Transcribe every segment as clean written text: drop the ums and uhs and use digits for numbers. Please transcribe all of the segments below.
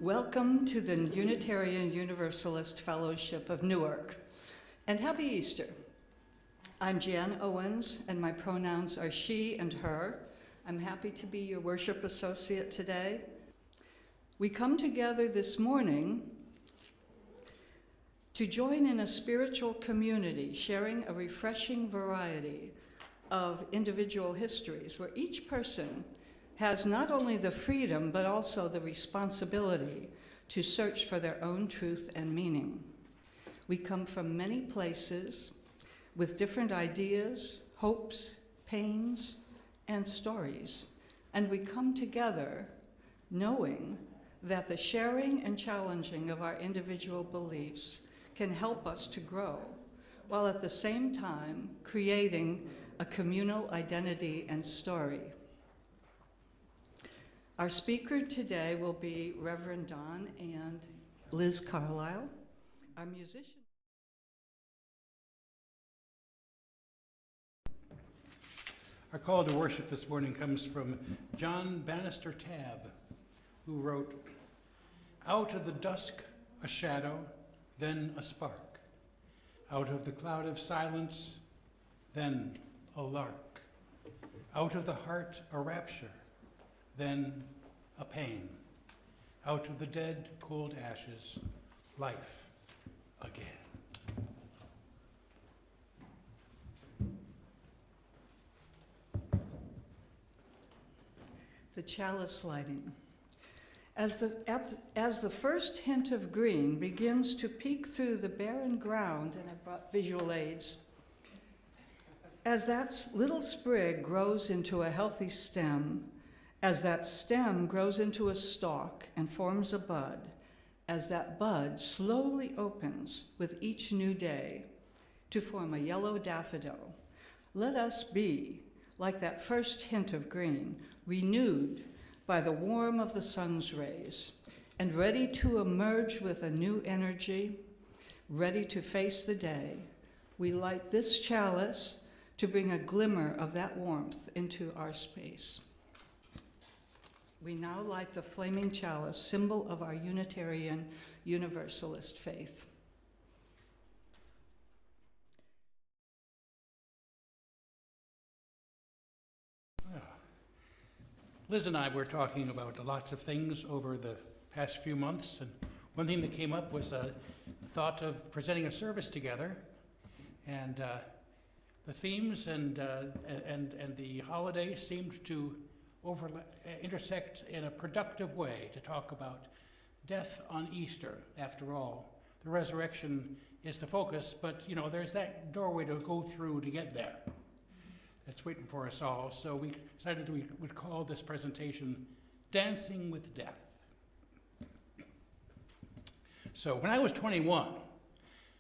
Welcome to the Unitarian Universalist Fellowship of Newark, and happy Easter. I'm Jan Owens, and my pronouns are she and her. I'm happy to be your worship associate today. We come together this morning to join in a spiritual community, sharing a refreshing variety of individual histories, where each person has not only the freedom, but also the responsibility to search for their own truth and meaning. We come from many places with different ideas, hopes, pains, and stories, and we come together knowing that the sharing and challenging of our individual beliefs can help us to grow, while at the same time creating a communal identity and story. Our speaker today will be Reverend Don and Liz Carlisle, our musician. Our call to worship this morning comes from John Bannister Tabb, who wrote, "Out of the dusk a shadow, then a spark. Out of the cloud of silence, then a lark. Out of the heart a rapture, then a pain. Out of the dead, cold ashes, life again." The chalice lighting. As the first hint of green begins to peek through the barren ground, and I brought visual aids, as that little sprig grows into a healthy stem, as that stem grows into a stalk and forms a bud, as that bud slowly opens with each new day to form a yellow daffodil, let us be, like that first hint of green, renewed by the warmth of the sun's rays, and ready to emerge with a new energy, ready to face the day. We light this chalice to bring a glimmer of that warmth into our space. We now light the flaming chalice, symbol of our Unitarian Universalist faith. Liz and I were talking about lots of things over the past few months, and one thing that came up was a thought of presenting a service together, and the themes and the holidays seemed to intersect in a productive way to talk about death on Easter. After all, the resurrection is the focus, but there's that doorway to go through to get there. It's waiting for us all. So we decided we would call this presentation Dancing with Death. So when I was 21,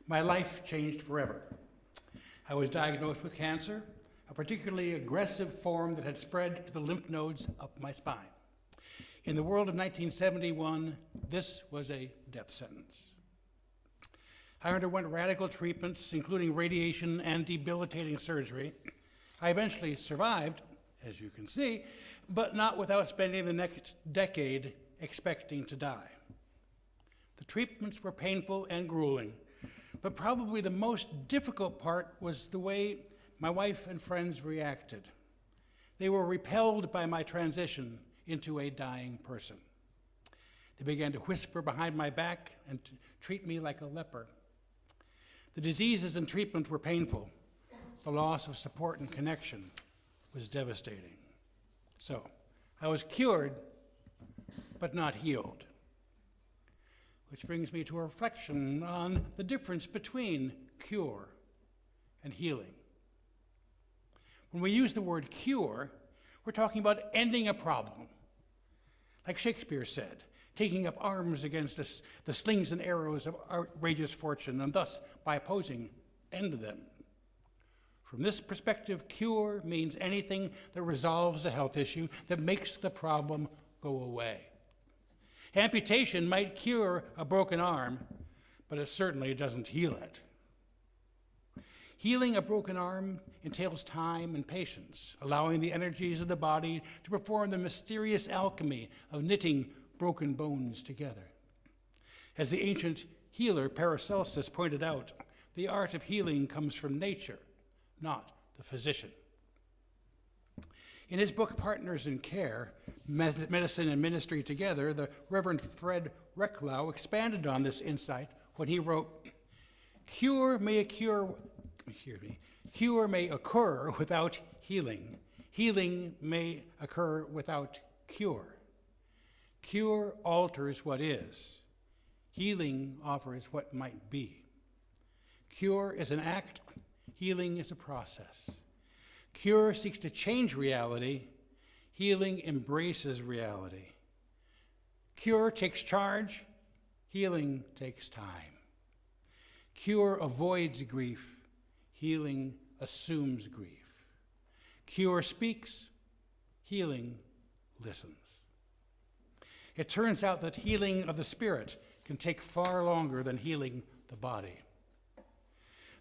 my life changed forever. I was diagnosed with cancer, a particularly aggressive form that had spread to the lymph nodes up my spine. In the world of 1971, this was a death sentence. I underwent radical treatments, including radiation and debilitating surgery. I eventually survived, as you can see, but not without spending the next decade expecting to die. The treatments were painful and grueling, but probably the most difficult part was the way my wife and friends reacted. They were repelled by my transition into a dying person. They began to whisper behind my back and to treat me like a leper. The diseases and treatment were painful. The loss of support and connection was devastating. So I was cured, but not healed. Which brings me to a reflection on the difference between cure and healing. When we use the word cure, we're talking about ending a problem. Like Shakespeare said, taking up arms against the slings and arrows of outrageous fortune, and thus, by opposing, end them. From this perspective, cure means anything that resolves a health issue, that makes the problem go away. Amputation might cure a broken arm, but it certainly doesn't heal it. Healing a broken arm entails time and patience, allowing the energies of the body to perform the mysterious alchemy of knitting broken bones together. As the ancient healer Paracelsus pointed out, the art of healing comes from nature, not the physician. In his book, Partners in Care, Medicine and Ministry Together, the Reverend Fred Recklow expanded on this insight when he wrote, Cure may occur without healing. Healing may occur without cure. Cure alters what is. Healing offers what might be. Cure is an act. Healing is a process. Cure seeks to change reality. Healing embraces reality. Cure takes charge. Healing takes time. Cure avoids grief. Healing assumes grief. Cure speaks. Healing listens. It turns out that healing of the spirit can take far longer than healing the body.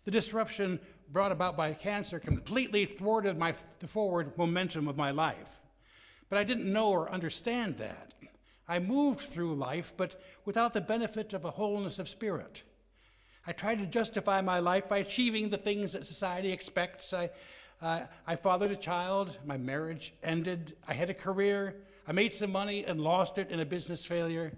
The disruption brought about by cancer completely thwarted the forward momentum of my life. But I didn't know or understand that. I moved through life, but without the benefit of a wholeness of spirit. I tried to justify my life by achieving the things that society expects. I fathered a child, my marriage ended, I had a career, I made some money and lost it in a business failure.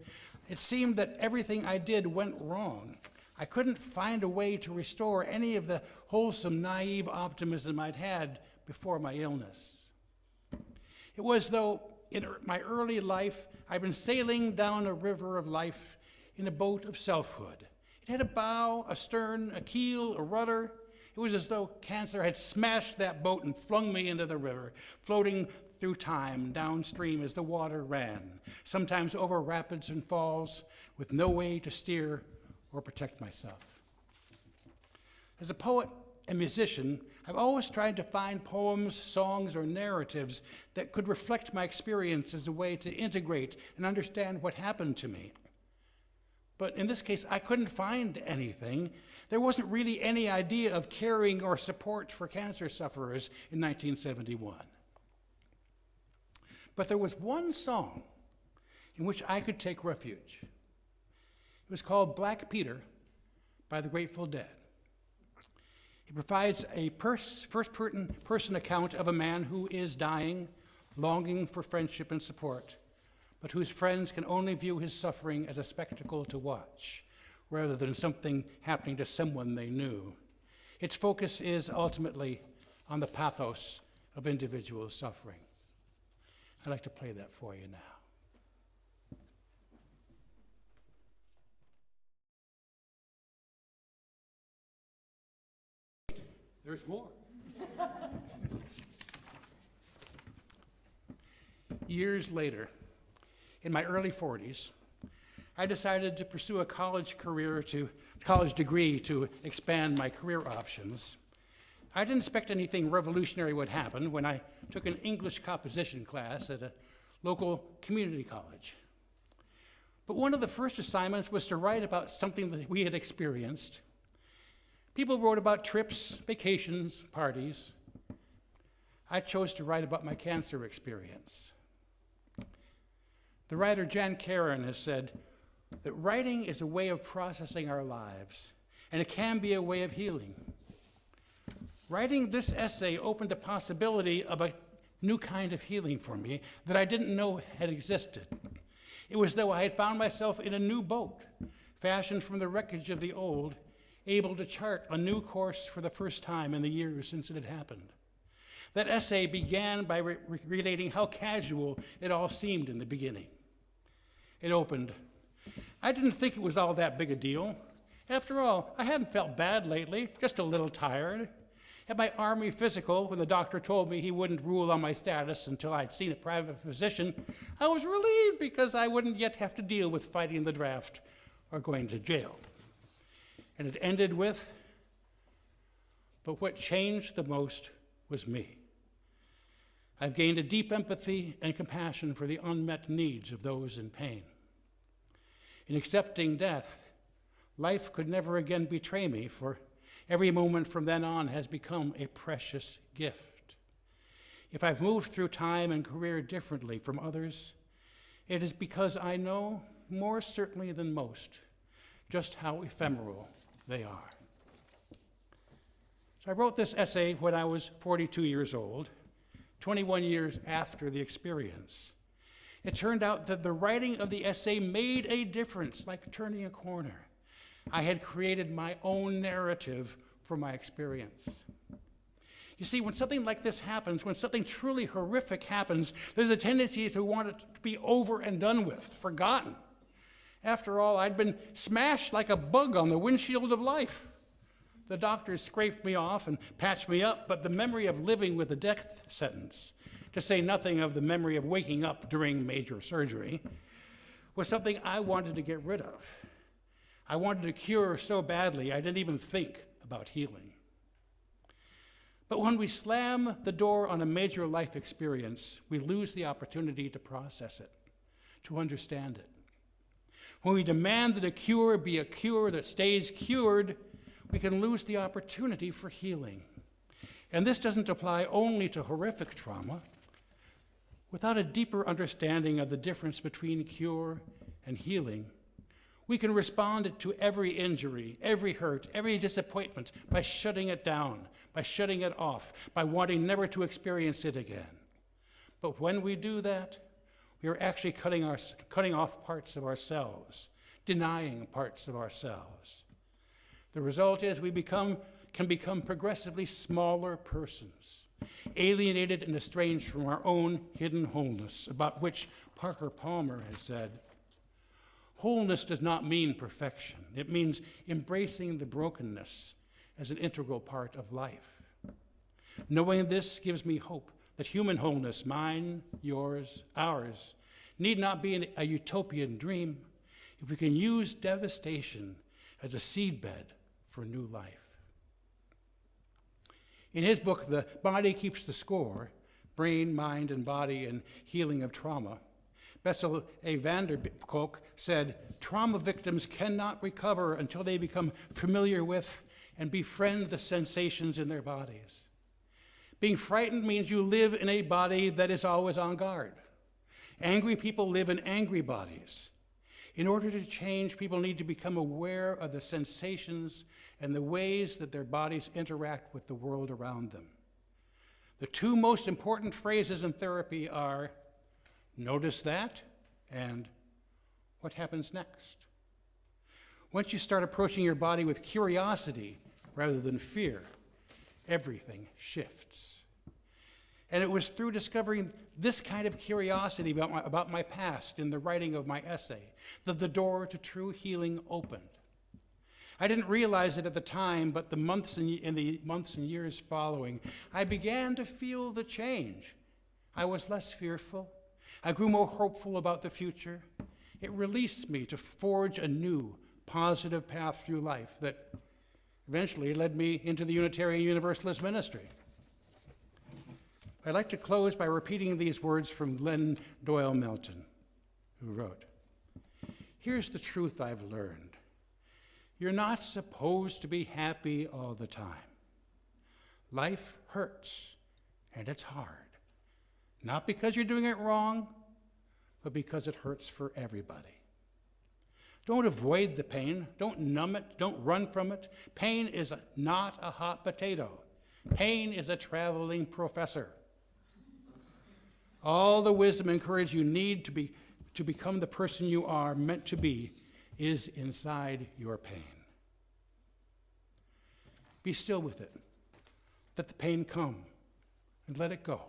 It seemed that everything I did went wrong. I couldn't find a way to restore any of the wholesome, naive optimism I'd had before my illness. It was though in my early life, I'd been sailing down a river of life in a boat of selfhood. It had a bow, a stern, a keel, a rudder. It was as though cancer had smashed that boat and flung me into the river, floating through time downstream as the water ran, sometimes over rapids and falls, with no way to steer or protect myself. As a poet and musician, I've always tried to find poems, songs, or narratives that could reflect my experience as a way to integrate and understand what happened to me. But in this case, I couldn't find anything. There wasn't really any idea of caring or support for cancer sufferers in 1971. But there was one song in which I could take refuge. It was called Black Peter by the Grateful Dead. It provides a first-person account of a man who is dying, longing for friendship and support, but whose friends can only view his suffering as a spectacle to watch, rather than something happening to someone they knew. Its focus is ultimately on the pathos of individual suffering. I'd like to play that for you now. There's more. Years later, in my early 40s, I decided to pursue a college degree to expand my career options. I didn't expect anything revolutionary would happen when I took an English composition class at a local community college. But one of the first assignments was to write about something that we had experienced. People wrote about trips, vacations, parties. I chose to write about my cancer experience. The writer Jan Karen has said that writing is a way of processing our lives, and it can be a way of healing. Writing this essay opened the possibility of a new kind of healing for me that I didn't know had existed. It was as though I had found myself in a new boat, fashioned from the wreckage of the old, able to chart a new course for the first time in the years since it had happened. That essay began by relating how casual it all seemed in the beginning. It opened, I didn't think it was all that big a deal. After all, I hadn't felt bad lately, just a little tired. At my Army physical, when the doctor told me he wouldn't rule on my status until I'd seen a private physician, I was relieved because I wouldn't yet have to deal with fighting the draft or going to jail. And it ended with, but what changed the most was me. I've gained a deep empathy and compassion for the unmet needs of those in pain. In accepting death, life could never again betray me, for Every moment from then on has become a precious gift. If I've moved through time and career differently from others, it is because I know, more certainly than most, just how ephemeral they are. So I wrote this essay when I was 42 years old, 21 years after the experience. It turned out that the writing of the essay made a difference, like turning a corner. I had created my own narrative for my experience. You see, when something like this happens, when something truly horrific happens, there's a tendency to want it to be over and done with, forgotten. After all, I'd been smashed like a bug on the windshield of life. The doctors scraped me off and patched me up, but the memory of living with a death sentence, to say nothing of the memory of waking up during major surgery, was something I wanted to get rid of. I wanted to cure so badly, I didn't even think about healing. But when we slam the door on a major life experience, we lose the opportunity to process it, to understand it. When we demand that a cure be a cure that stays cured, we can lose the opportunity for healing. And this doesn't apply only to horrific trauma. Without a deeper understanding of the difference between cure and healing, we can respond to every injury, every hurt, every disappointment by shutting it down, by shutting it off, by wanting never to experience it again. But when we do that, we are actually cutting off parts of ourselves, denying parts of ourselves. The result is we can become progressively smaller persons, alienated and estranged from our own hidden wholeness, about which Parker Palmer has said, "Wholeness does not mean perfection. It means embracing the brokenness as an integral part of life. Knowing this gives me hope that human wholeness, mine, yours, ours, need not be a utopian dream if we can use devastation as a seedbed for new life." In his book, The Body Keeps the Score, Brain, Mind, and Body and Healing of Trauma, Bessel A. van der Kolk said, "Trauma victims cannot recover until they become familiar with and befriend the sensations in their bodies. Being frightened means you live in a body that is always on guard. Angry people live in angry bodies. In order to change, people need to become aware of the sensations and the ways that their bodies interact with the world around them. The two most important phrases in therapy are, notice that, and what happens next? Once you start approaching your body with curiosity rather than fear, everything shifts. And it was through discovering this kind of curiosity about my past in the writing of my essay that the door to true healing opened. I didn't realize it at the time, but in the months and years following, I began to feel the change. I was less fearful. I grew more hopeful about the future. It released me to forge a new, positive path through life that eventually led me into the Unitarian Universalist ministry. I'd like to close by repeating these words from Glenn Doyle Melton, who wrote, "Here's the truth I've learned. You're not supposed to be happy all the time. Life hurts, and it's hard. Not because you're doing it wrong, but because it hurts for everybody. Don't avoid the pain. Don't numb it. Don't run from it. Pain is not a hot potato. Pain is a traveling professor. All the wisdom and courage you need to become the person you are meant to be is inside your pain. Be still with it. Let the pain come and let it go.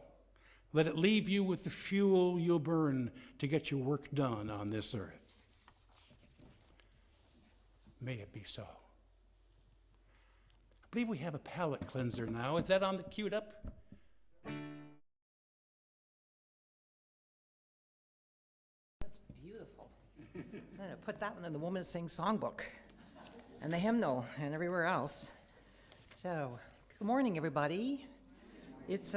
Let it leave you with the fuel you'll burn to get your work done on this earth. May it be so." I believe we have a palate cleanser now. Is that on the queued up? Beautiful. I'm going to put that one in the Woman Sings Songbook and the hymnal and everywhere else. So, good morning, everybody. It's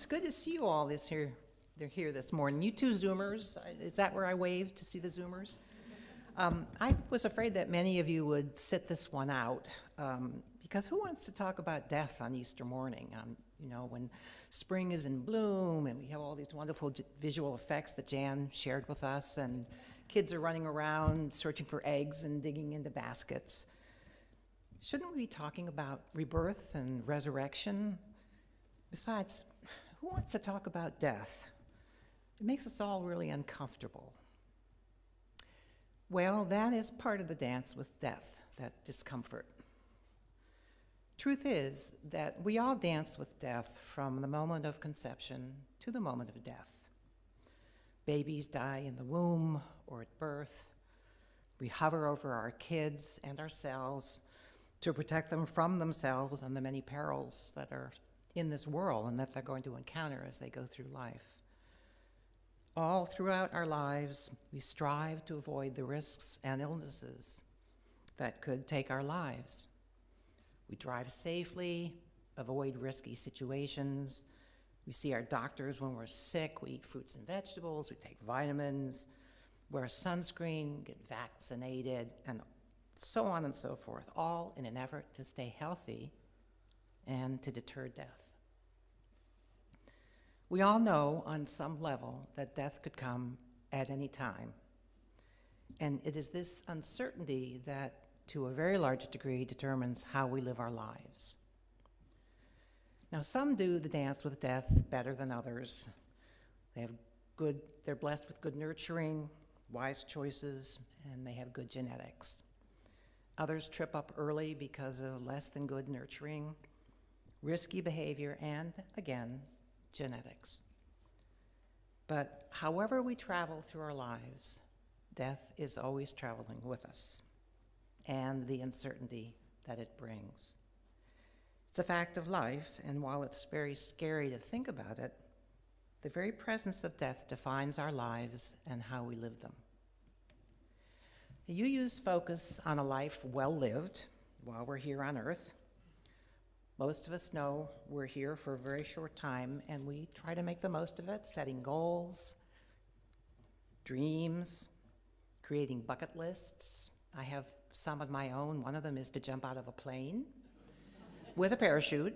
good to see you all They're here this morning. You two Zoomers, is that where I wave to see the Zoomers? I was afraid that many of you would sit this one out, because who wants to talk about death on Easter morning? You know, when spring is in bloom and we have all these wonderful visual effects that Jan shared with us, and kids are running around searching for eggs and digging into baskets. Shouldn't we be talking about rebirth and resurrection? Besides, who wants to talk about death? It makes us all really uncomfortable. Well, that is part of the dance with death, that discomfort. Truth is that we all dance with death from the moment of conception to the moment of death. Babies die in the womb or at birth. We hover over our kids and ourselves to protect them from themselves and the many perils that are in this world and that they're going to encounter as they go through life. All throughout our lives, we strive to avoid the risks and illnesses that could take our lives. We drive safely, avoid risky situations. We see our doctors when we're sick. We eat fruits and vegetables. We take vitamins, wear sunscreen, get vaccinated, and so on and so forth, all in an effort to stay healthy and to deter death. We all know on some level that death could come at any time. And it is this uncertainty that, to a very large degree, determines how we live our lives. Now, some do the dance with death better than others. They're blessed with good nurturing, wise choices, and they have good genetics. Others trip up early because of less than good nurturing, risky behavior, and, again, genetics. But however we travel through our lives, death is always traveling with us, and the uncertainty that it brings. It's a fact of life, and while it's very scary to think about it, the very presence of death defines our lives and how we live them. You use focus on a life well lived while we're here on earth. Most of us know we're here for a very short time, and we try to make the most of it, setting goals, dreams, creating bucket lists. I have some of my own. One of them is to jump out of a plane with a parachute.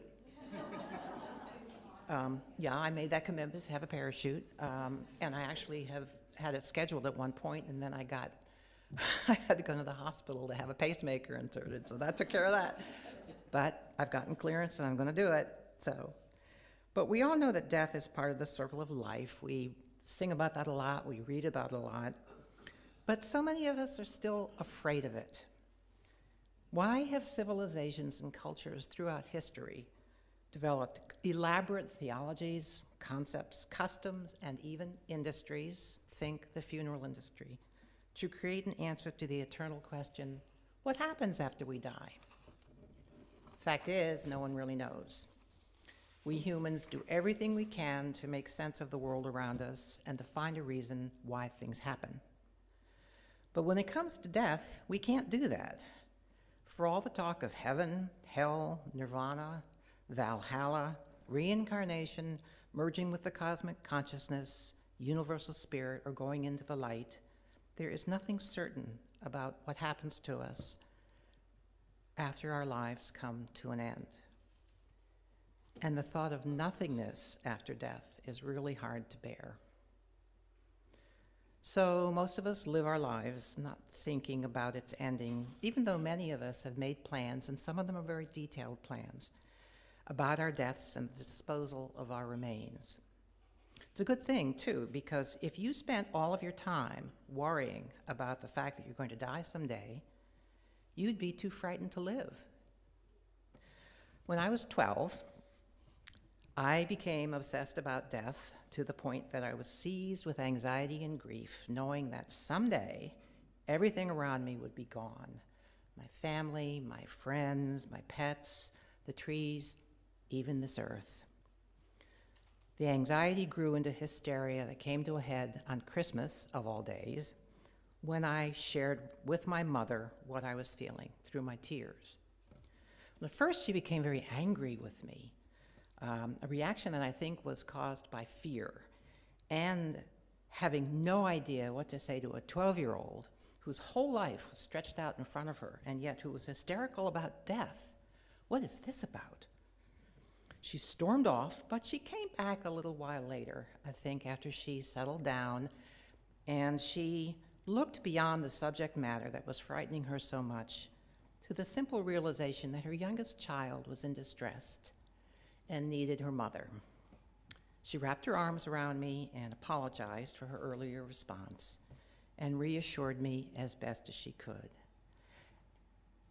I made that commitment to have a parachute, and I actually have had it scheduled at one point, and then I had to go to the hospital to have a pacemaker inserted, so that took care of that. But I've gotten clearance, and I'm going to do it. But we all know that death is part of the circle of life. We sing about that a lot. We read about it a lot. But so many of us are still afraid of it. Why have civilizations and cultures throughout history developed elaborate theologies, concepts, customs, and even industries, think the funeral industry, to create an answer to the eternal question, what happens after we die? Fact is, no one really knows. We humans do everything we can to make sense of the world around us and to find a reason why things happen. But when it comes to death, we can't do that. For all the talk of heaven, hell, nirvana, Valhalla, reincarnation, merging with the cosmic consciousness, universal spirit, or going into the light, there is nothing certain about what happens to us after our lives come to an end. And the thought of nothingness after death is really hard to bear. So most of us live our lives not thinking about its ending, even though many of us have made plans, and some of them are very detailed plans, about our deaths and the disposal of our remains. It's a good thing, too, because if you spent all of your time worrying about the fact that you're going to die someday, you'd be too frightened to live. When I was 12, I became obsessed about death to the point that I was seized with anxiety and grief, knowing that someday everything around me would be gone. My family, my friends, my pets, the trees, even this earth. The anxiety grew into hysteria that came to a head on Christmas, of all days, when I shared with my mother what I was feeling through my tears. At first, she became very angry with me, a reaction that I think was caused by fear and having no idea what to say to a 12-year-old whose whole life was stretched out in front of her, and yet who was hysterical about death. What is this about? She stormed off, but she came back a little while later, I think, after she settled down, and she looked beyond the subject matter that was frightening her so much to the simple realization that her youngest child was in distress and needed her mother. She wrapped her arms around me and apologized for her earlier response and reassured me as best as she could.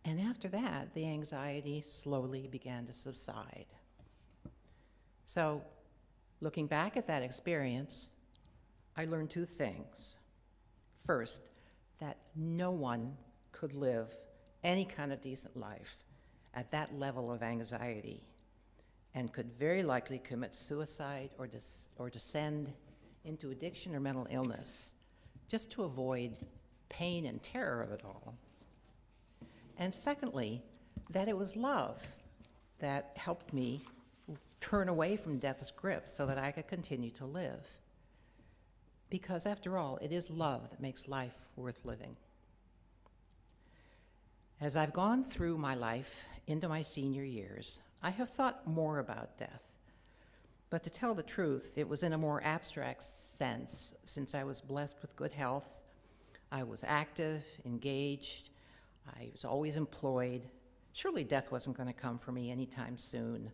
And after that, the anxiety slowly began to subside. So, looking back at that experience, I learned two things. First, that no one could live any kind of decent life at that level of anxiety and could very likely commit suicide or descend into addiction or mental illness just to avoid pain and terror of it all. And secondly, that it was love that helped me turn away from death's grip so that I could continue to live. Because after all, it is love that makes life worth living. As I've gone through my life into my senior years, I have thought more about death. But to tell the truth, it was in a more abstract sense, since I was blessed with good health. I was active, engaged, I was always employed. Surely death wasn't going to come for me anytime soon.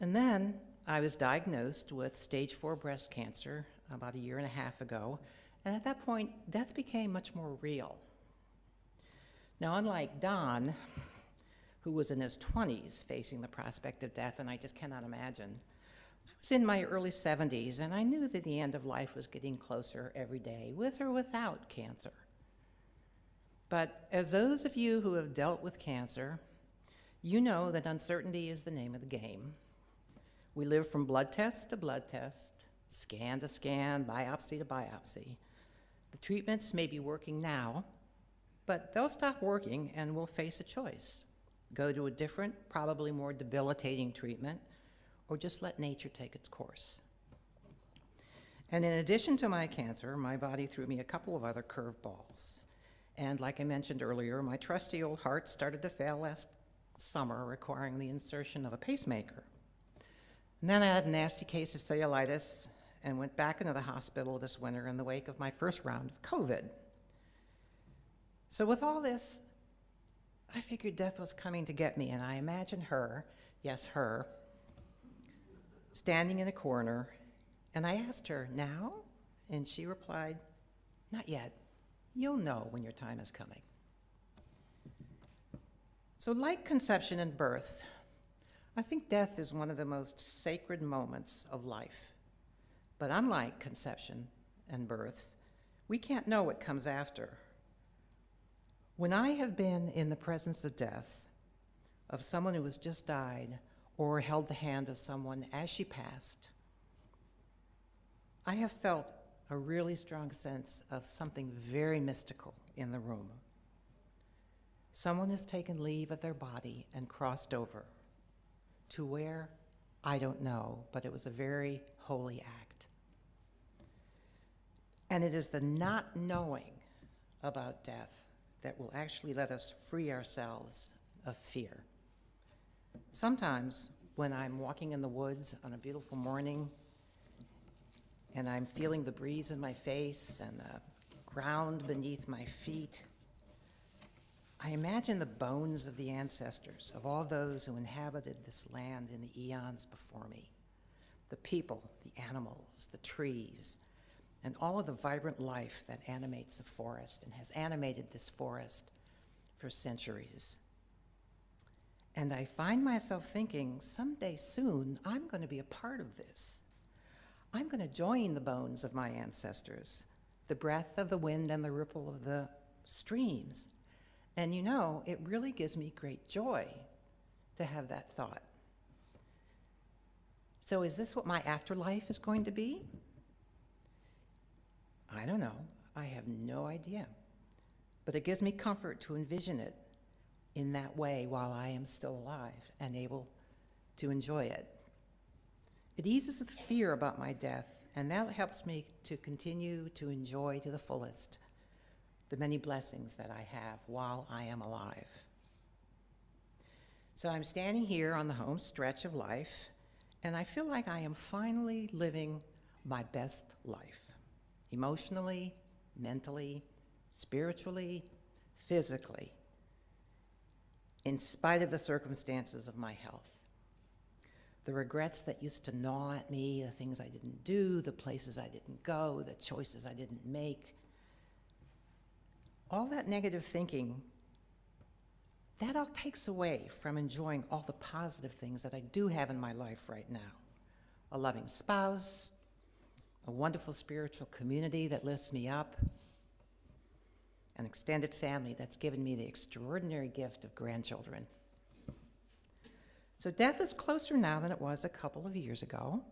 And then I was diagnosed with stage 4 breast cancer about a year and a half ago, and at that point, death became much more real. Now, unlike Don, who was in his 20s facing the prospect of death, and I just cannot imagine, I was in my early 70s, and I knew that the end of life was getting closer every day, with or without cancer. But as those of you who have dealt with cancer, you know that uncertainty is the name of the game. We live from blood test to blood test, scan to scan, biopsy to biopsy. The treatments may be working now, but they'll stop working and we'll face a choice. Go to a different, probably more debilitating treatment, or just let nature take its course. And in addition to my cancer, my body threw me a couple of other curveballs. And like I mentioned earlier, my trusty old heart started to fail last summer, requiring the insertion of a pacemaker. And then I had a nasty case of cellulitis and went back into the hospital this winter in the wake of my first round of COVID. So with all this, I figured death was coming to get me, and I imagined her, yes, her, standing in a corner, and I asked her, "Now?" And she replied, "Not yet. You'll know when your time is coming." So like conception and birth, I think death is one of the most sacred moments of life. But unlike conception and birth, we can't know what comes after. When I have been in the presence of death, of someone who has just died, or held the hand of someone as she passed, I have felt a really strong sense of something very mystical in the room. Someone has taken leave of their body and crossed over. To where? I don't know, but it was a very holy act. And it is the not knowing about death that will actually let us free ourselves of fear. Sometimes when I'm walking in the woods on a beautiful morning and I'm feeling the breeze in my face and the ground beneath my feet, I imagine the bones of the ancestors, of all those who inhabited this land in the eons before me, the people, the animals, the trees, and all of the vibrant life that animates a forest and has animated this forest for centuries. And I find myself thinking, someday soon, I'm going to be a part of this. I'm going to join the bones of my ancestors, the breath of the wind and the ripple of the streams. And you know, it really gives me great joy to have that thought. So is this what my afterlife is going to be? I don't know. I have no idea. But it gives me comfort to envision it in that way while I am still alive and able to enjoy it. It eases the fear about my death, and that helps me to continue to enjoy to the fullest the many blessings that I have while I am alive. So I'm standing here on the home stretch of life, and I feel like I am finally living my best life, emotionally, mentally, spiritually, physically, in spite of the circumstances of my health. The regrets that used to gnaw at me, the things I didn't do, the places I didn't go, the choices I didn't make, all that negative thinking, that all takes away from enjoying all the positive things that I do have in my life right now. A loving spouse, a wonderful spiritual community that lifts me up, an extended family that's given me the extraordinary gift of grandchildren. So death is closer now than it was a couple of years ago.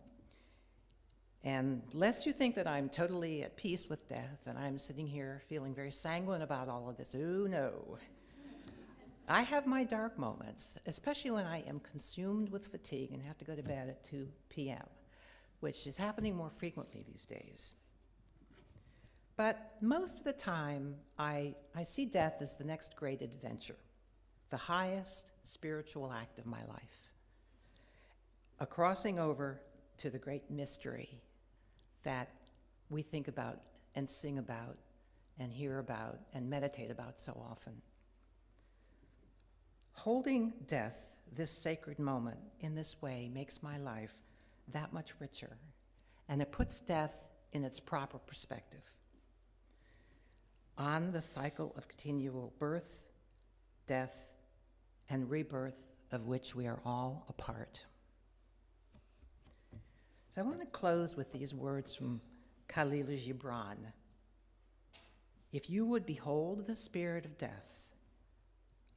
And lest you think that I'm totally at peace with death and I'm sitting here feeling very sanguine about all of this, oh no. I have my dark moments, especially when I am consumed with fatigue and have to go to bed at 2 p.m., which is happening more frequently these days. But most of the time, I see death as the next great adventure, the highest spiritual act of my life, a crossing over to the great mystery that we think about and sing about and hear about and meditate about so often. Holding death, this sacred moment, in this way makes my life that much richer, and it puts death in its proper perspective on the cycle of continual birth, death, and rebirth of which we are all a part. So I want to close with these words from Khalil Gibran. If you would behold the spirit of death,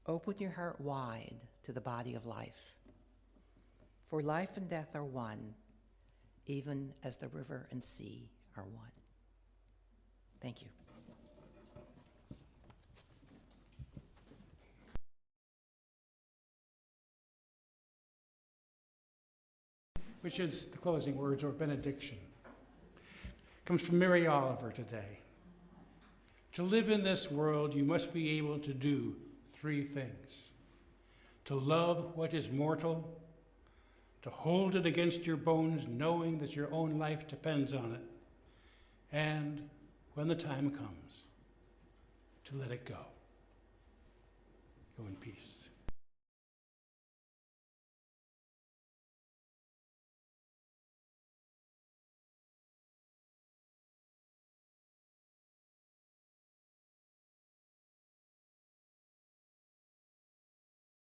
open your heart wide to the body of life. For life and death are one, even as the river and sea are one. Thank you. Which is the closing words or benediction. Comes from Mary Oliver today. To live in this world, you must be able to do 3 things. To love what is mortal, to hold it against your bones, knowing that your own life depends on it, and when the time comes, to let it go. Go in peace.